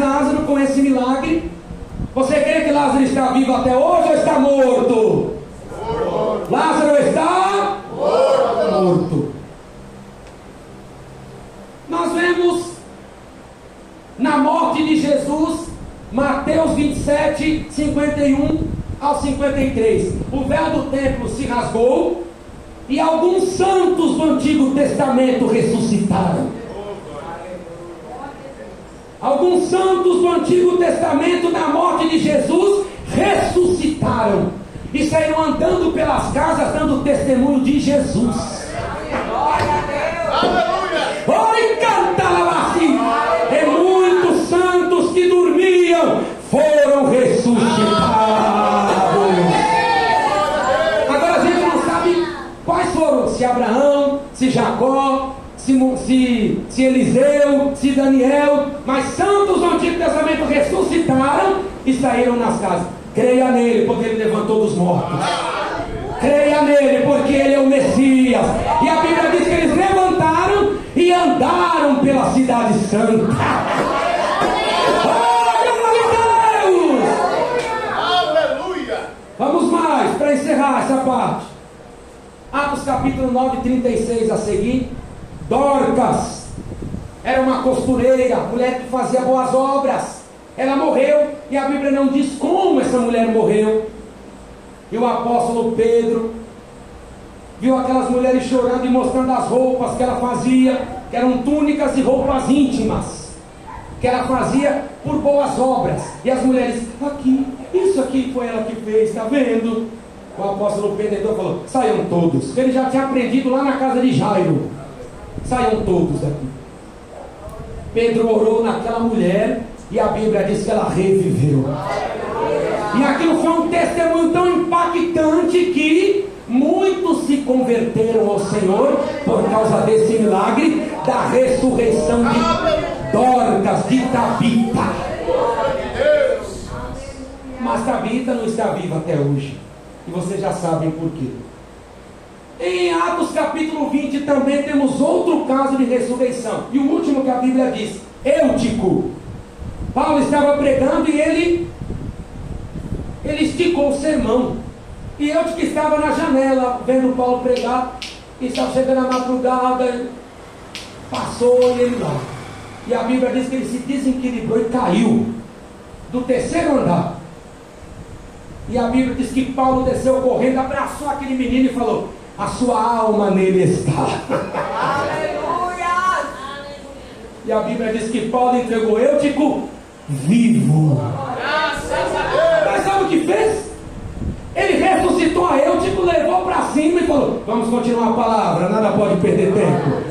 Lázaro com esse milagre. Você crê que Lázaro está vivo até hoje ou está morto? Lázaro está morto. Nós vemos na morte de Jesus, Mateus 27, 51 ao 53. O véu do templo se rasgou e alguns santos do Antigo Testamento ressuscitaram. Alguns santos do Antigo Testamento, na morte de Jesus, ressuscitaram e saíram andando pelas casas, dando testemunho de Jesus. Glória a Deus. Aleluia. Oi, canta lá assim. E muitos santos que dormiam foram ressuscitados. Agora a gente não sabe quais foram, se Abraão, se Jacó, se Eliseu, se Daniel, mas santos do Antigo Testamento ressuscitaram e saíram nas casas. Creia nele, porque ele levantou dos mortos. Creia nele, porque ele é o Messias. E a Bíblia diz que eles levantaram e andaram pela cidade santa. Aleluia. Vamos mais, para encerrar essa parte. Atos capítulo 9, 36 a seguir. Dorcas era uma costureira, mulher que fazia boas obras. Ela morreu e a Bíblia não diz como essa mulher morreu. E o apóstolo Pedro viu aquelas mulheres chorando e mostrando as roupas que ela fazia, que eram túnicas e roupas íntimas, que ela fazia por boas obras. E as mulheres, aqui, isso aqui foi ela que fez, está vendo? O apóstolo Pedro então falou, saiam todos. Ele já tinha aprendido lá na casa de Jairo. Saiam todos daqui. Pedro orou naquela mulher e a Bíblia diz que ela reviveu. E aquilo foi um testemunho tão impactante que muitos se converteram ao Senhor por causa desse milagre da ressurreição de Dorcas, de Tabita. Mas Tabita não está viva até hoje. E vocês já sabem por quê. Em Atos capítulo 20 também temos outro caso de ressurreição. E o último que a Bíblia diz, Eutico. Paulo estava pregando e ele esticou o sermão. E Eutico estava na janela vendo Paulo pregar. E estava chegando a madrugada. Passou e ele lá. E a Bíblia diz que ele se desequilibrou e caiu do terceiro andar. E a Bíblia diz que Paulo desceu correndo, abraçou aquele menino e falou, a sua alma nele está. Aleluia. E a Bíblia diz que Paulo entregou Eutico vivo. Graças a Deus. Mas sabe o que fez? Ele ressuscitou a Eutico, levou para cima e falou, vamos continuar a palavra, nada pode perder tempo.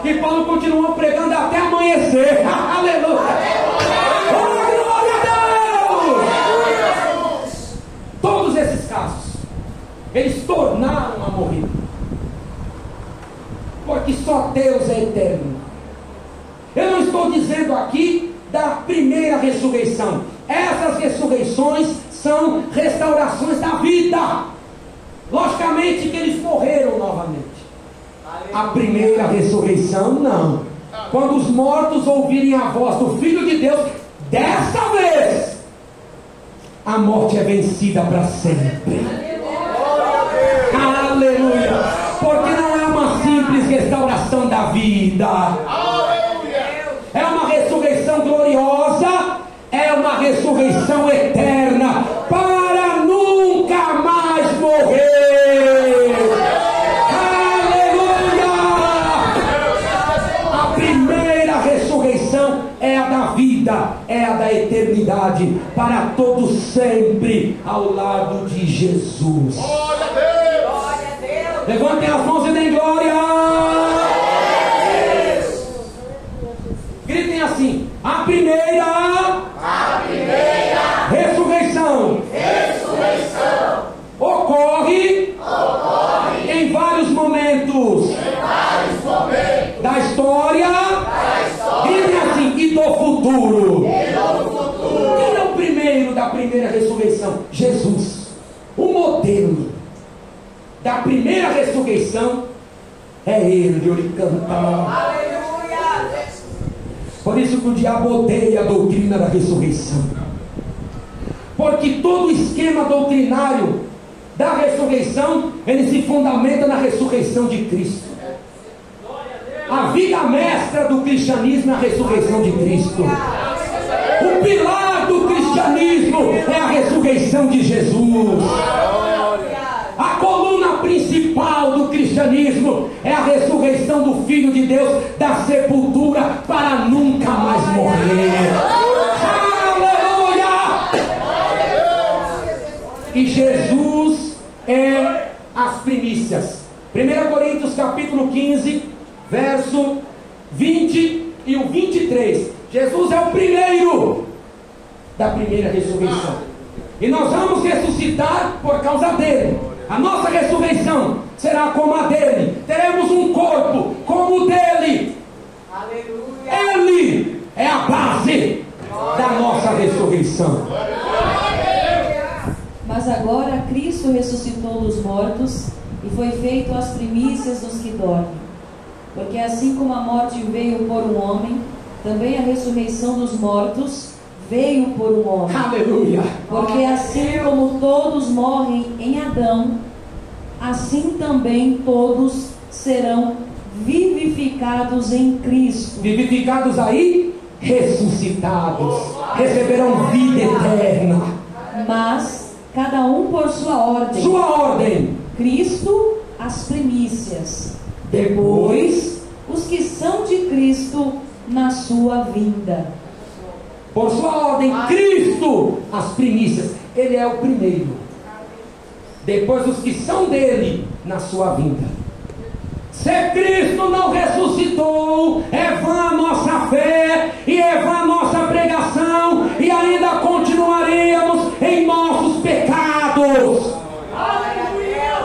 E Paulo continuou pregando até amanhecer. Aleluia. Todos esses casos eles tornaram a morrer, porque só Deus é eterno. Eu não estou dizendo aqui da primeira ressurreição. Essas ressurreições são restaurações da vida. Logicamente que eles morreram novamente. A primeira ressurreição não. Quando os mortos ouvirem a voz do Filho de Deus, dessa vez a morte é vencida para sempre. Aleluia. Porque não é uma simples restauração da vida. É uma ressurreição gloriosa. É uma ressurreição eterna, para nunca mais morrer. Aleluia. A primeira ressurreição é a da vida, é a da eternidade, para todos sempre ao lado de Jesus. Glória a Deus. Glória a Deus. Levantem as mãos e deem glória. Gritem assim: a primeira ressurreição ocorre em vários momentos da história. Gritem assim: e do futuro. Quem é o primeiro da primeira ressurreição? Jesus. O modelo da primeira ressurreição é ele. Ele canta. Aleluia. Por isso que o diabo odeia a doutrina da ressurreição. Porque todo esquema doutrinário da ressurreição, ele se fundamenta na ressurreição de Cristo. A viga mestra do cristianismo é a ressurreição de Cristo. O pilar do cristianismo é a ressurreição de Jesus. A coluna principal do cristianismo é a ressurreição do Filho de Deus da sepultura para nunca mais morrer. Aleluia! E Jesus é as primícias. 1 Coríntios capítulo 15, verso 20 e o 23. Jesus é o primeiro da primeira ressurreição. E nós vamos ressuscitar por causa dele. A nossa ressurreição será como a dele. Teremos um corpo como o dele. Aleluia. Ele é a base da nossa ressurreição. Mas agora Cristo ressuscitou dos mortos e foi feito as primícias dos que dormem. Porque assim como a morte veio por um homem, também a ressurreição dos mortos veio por um homem. Aleluia! Porque assim como todos morrem em Adão, assim também todos serão vivificados em Cristo. Vivificados aí, ressuscitados, receberão vida eterna. Mas cada um por sua ordem. Sua ordem. Cristo, as primícias. Depois, os que são de Cristo na sua vinda. Por sua ordem, Cristo, as primícias. Ele é o primeiro. Depois, os que são dele na sua vinda. Se Cristo não ressuscitou, é vã a nossa fé e é vã a nossa pregação, e ainda continuaremos em nossos pecados.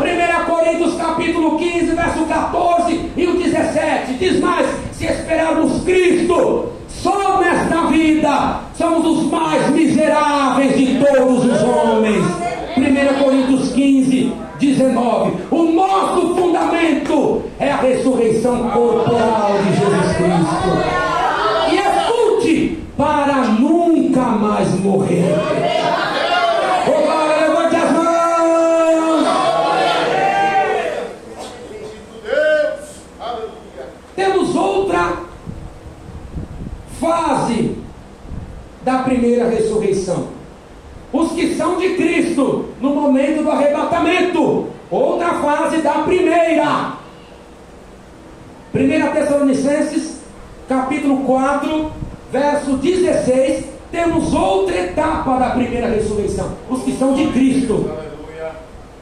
1 Coríntios capítulo 15, verso 14 e o 17 diz mais: se esperarmos Cristo só nesta vida, somos os mais miseráveis de todos os homens. 1 Coríntios 15, 19. O nosso fundamento é a ressurreição corporal de Jesus Cristo. E escute, para nunca mais morrer. Agora levante as mãos. Temos outra fase da primeira ressurreição. Os que são de Cristo no momento do arrebatamento. Outra fase da primeira. 1 Tessalonicenses capítulo 4, verso 16. Temos outra etapa da primeira ressurreição. Os que são de Cristo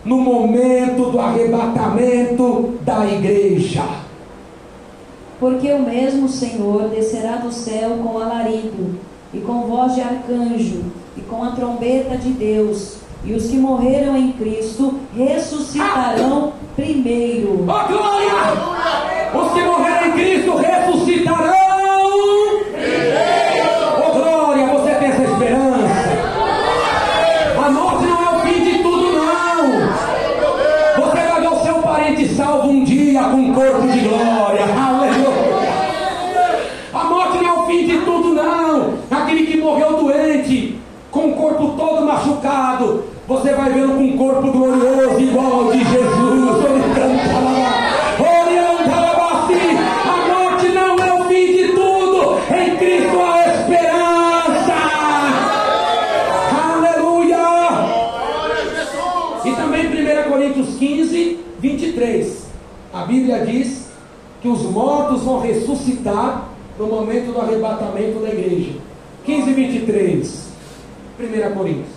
no momento do arrebatamento da igreja. Porque o mesmo Senhor descerá do céu com alarido, e com voz de arcanjo, e com a trombeta de Deus, e os que morreram em Cristo ressuscitarão primeiro. Oh, glória! Os que morreram em Cristo ressuscitarão primeiro. Oh, glória! Você tem essa esperança? A morte não é o fim de tudo, não. Você vai ver o seu parente salvo um dia com um corpo de glória. Aleluia! A morte não é o fim de tudo, não. Aquele que morreu doente, com o corpo todo machucado, você vai vê-lo com um corpo glorioso igual ao de Jesus. A morte não é o fim de tudo. Em Cristo há esperança. Aleluia. E também 1 Coríntios 15, 23. A Bíblia diz que os mortos vão ressuscitar no momento do arrebatamento da igreja. 15, 23. 1 Coríntios.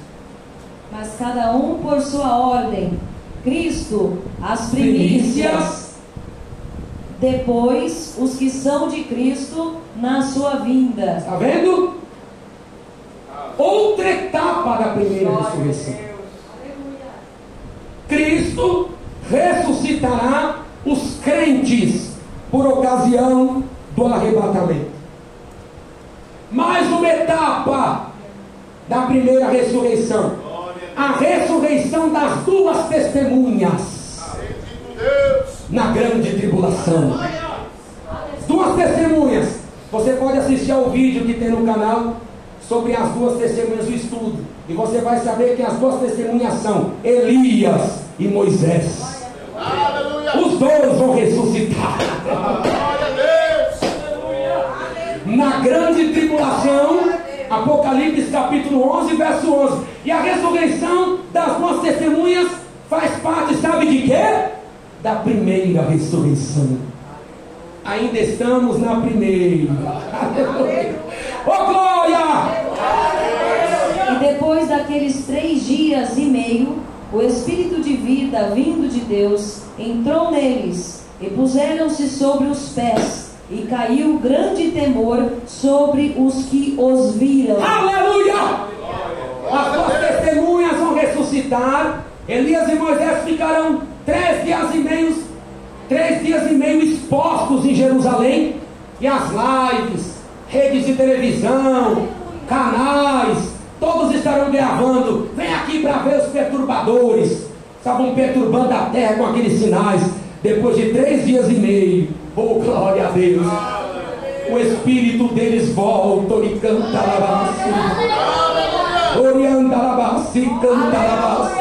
Mas cada um por sua ordem. Cristo, as primícias. Depois, os que são de Cristo na sua vinda. Está vendo? Outra etapa da primeira ressurreição. Cristo ressuscitará os crentes por ocasião do arrebatamento. Mais uma etapa da primeira ressurreição. A ressurreição das duas testemunhas na grande tribulação. Duas testemunhas Você pode assistir ao vídeo que tem no canal sobre as duas testemunhas do estudo, e você vai saber que as duas testemunhas são Elias e Moisés. Aleluia. Os dois vão ressuscitar. Glória a Deus. Na grande tribulação, Apocalipse capítulo 11, verso 11. E a ressurreição das duas testemunhas faz parte, sabe de quê? Da primeira ressurreição. Ainda estamos na primeira. Oh, glória! E depois daqueles 3 dias e meio, o Espírito de vida vindo de Deus entrou neles, e puseram-se sobre os pés, e caiu grande temor sobre os que os viram. Aleluia! As duas testemunhas vão ressuscitar. Elias e Moisés ficarão 3 dias e meio expostos em Jerusalém. E as lives, redes de televisão, canais, todos estarão gravando. Vem aqui para ver os perturbadores. Estavam perturbando a terra com aqueles sinais. Depois de 3 dias e meio, oh glória a Deus, o espírito deles volta e canta alabança, orianda alabança, canta alabança.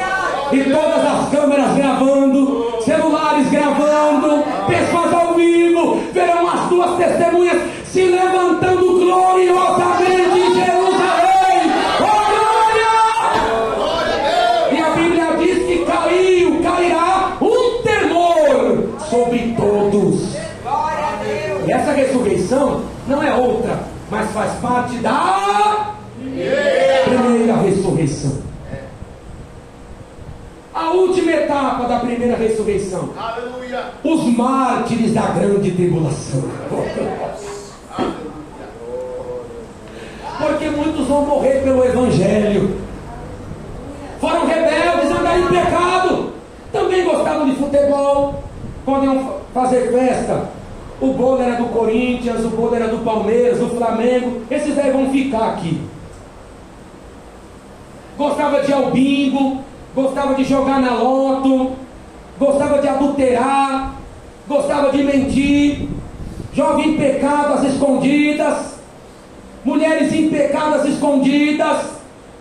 E todas as câmeras gravando, celulares gravando, pessoas ao vivo verão as duas testemunhas se levantando gloriosamente em Jerusalém. Oh glória! E a Bíblia diz que cairá um temor sobre todos. E essa ressurreição não é outra, mas faz parte da primeira ressurreição. A última etapa da primeira ressurreição. Aleluia. Os mártires da grande tribulação. Porque muitos vão morrer pelo Evangelho. Foram rebeldes, andaram em pecado. Também gostavam de futebol. Quando iam fazer festa, o bolo era do Corinthians, o bolo era do Palmeiras, do Flamengo. Esses aí vão ficar aqui. Gostava de ir ao bingo, gostava de jogar na loto, gostava de adulterar, gostava de mentir, jovem em pecado às escondidas, mulheres em pecado às escondidas,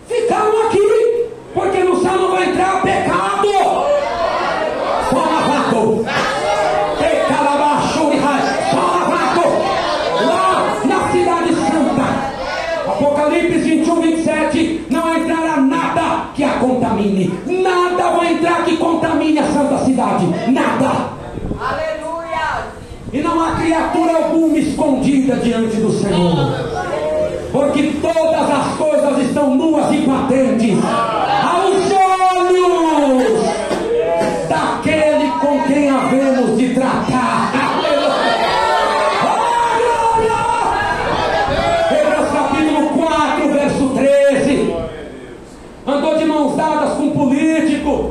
ficaram aqui, porque no céu não vai entrar pecado, só lavado, só lavado, lá na cidade santa. Apocalipse 21, 27, não entrará nada que a contamine, nada vai entrar que contamine a santa cidade, nada. Aleluia. E não há criatura alguma escondida diante do Senhor, porque todas as coisas estão nuas e patentes aos olhos daquele com quem havemos de tratar. Andou de mãos dadas com político,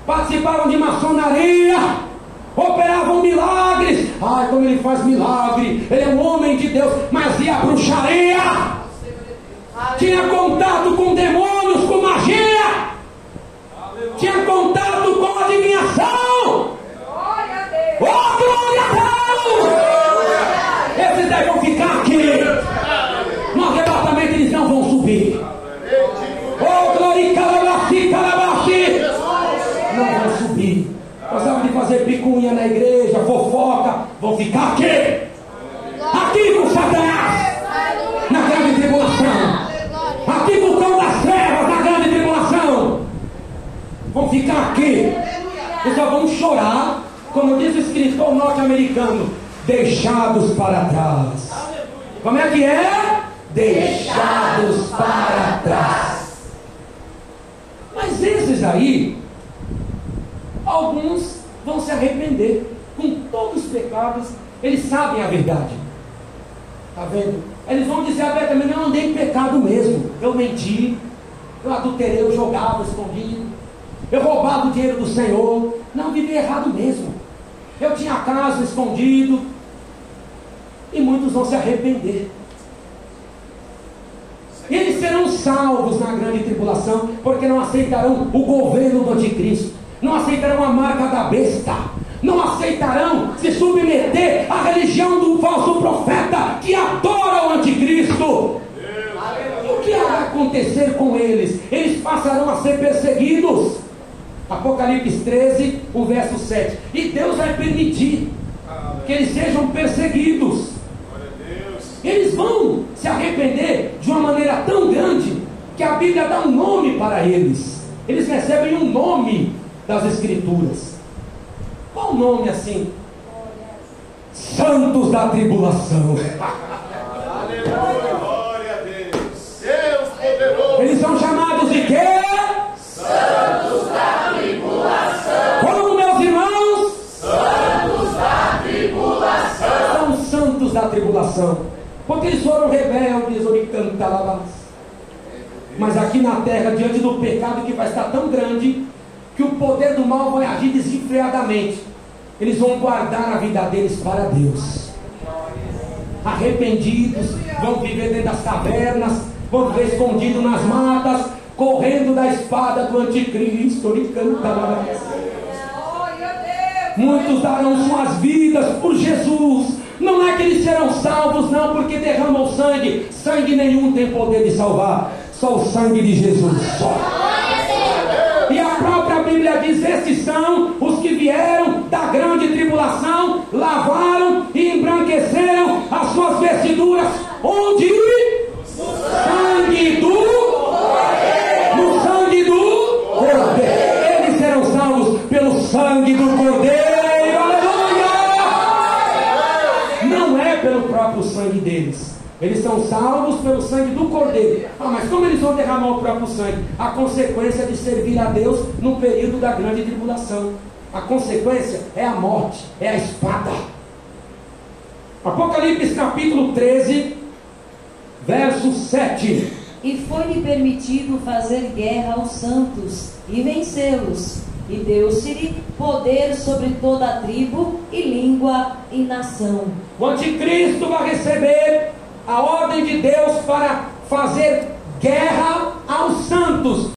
participaram de maçonaria, operavam milagres. Ai, como ele faz milagre, ele é um homem de Deus. Mas e a bruxaria? Tinha contato com demônios, com magia, tinha contato com adivinhação. Oh, glória a Deus! Esses daí vão ficar aqui. No arrebatamento eles não vão subir. Oh, glória, calabassi, calabassi. Não vai subir. Gostava de fazer picuinha na igreja, fofoca. Vão ficar aqui. Aqui com Satanás, na grande tribulação. Aqui com o cão das trevas, na grande tribulação. Vão ficar aqui. E só vão chorar, como diz o escritor norte-americano, deixados para trás. Como é que é? Deixados para trás. Mas esses aí, alguns vão se arrepender com todos os pecados. Eles sabem a verdade. Está vendo? Eles vão dizer abertamente: eu andei em pecado mesmo. Eu menti, eu adulterei, eu jogava escondido, eu roubava o dinheiro do Senhor. Não, vivi errado mesmo. Eu tinha casa escondido. E muitos vão se arrepender. E eles serão salvos na grande tribulação, porque não aceitarão o governo do anticristo, não aceitarão a marca da besta, não aceitarão se submeter à religião do falso profeta que adora o anticristo. O que vai acontecer com eles? Eles passarão a ser perseguidos. Apocalipse 13, o verso 7. E Deus vai permitir que eles sejam perseguidos. Eles vão se arrepender de uma maneira tão grande que a Bíblia dá um nome para eles. Eles recebem um nome das Escrituras. Qual o nome assim? Santos da tribulação. Glória a Deus. Deus poderoso. Eles são chamados de quê? Santos da tribulação. Como, meus irmãos? Santos da tribulação. São santos da tribulação, porque eles foram rebeldes, mas aqui na terra, diante do pecado que vai estar tão grande, que o poder do mal vai agir desenfreadamente, eles vão guardar a vida deles para Deus. Arrependidos, vão viver dentro das cavernas, vão viver escondidos nas matas, correndo da espada do anticristo. Muitos darão suas vidas por Jesus. Não é que eles serão salvos, não, porque derramam sangue. Sangue nenhum tem poder de salvar, só o sangue de Jesus. Só. E a própria Bíblia diz: esses são os que vieram da grande tribulação, lavaram e embranqueceram as suas vestiduras. Onde? Sangue do Cordeiro. No sangue do Cordeiro. Eles serão salvos pelo sangue do Cordeiro. Pelo próprio sangue deles. Eles são salvos pelo sangue do Cordeiro. Mas como eles vão derramar o próprio sangue? A consequência de servir a Deus no período da grande tribulação. A consequência é a morte, é a espada. Apocalipse capítulo 13, verso 7. E foi-lhe permitido fazer guerra aos santos e vencê-los, e deu-se-lhe poder sobre toda a tribo e língua e nação. O anticristo vai receber a ordem de Deus para fazer guerra aos santos.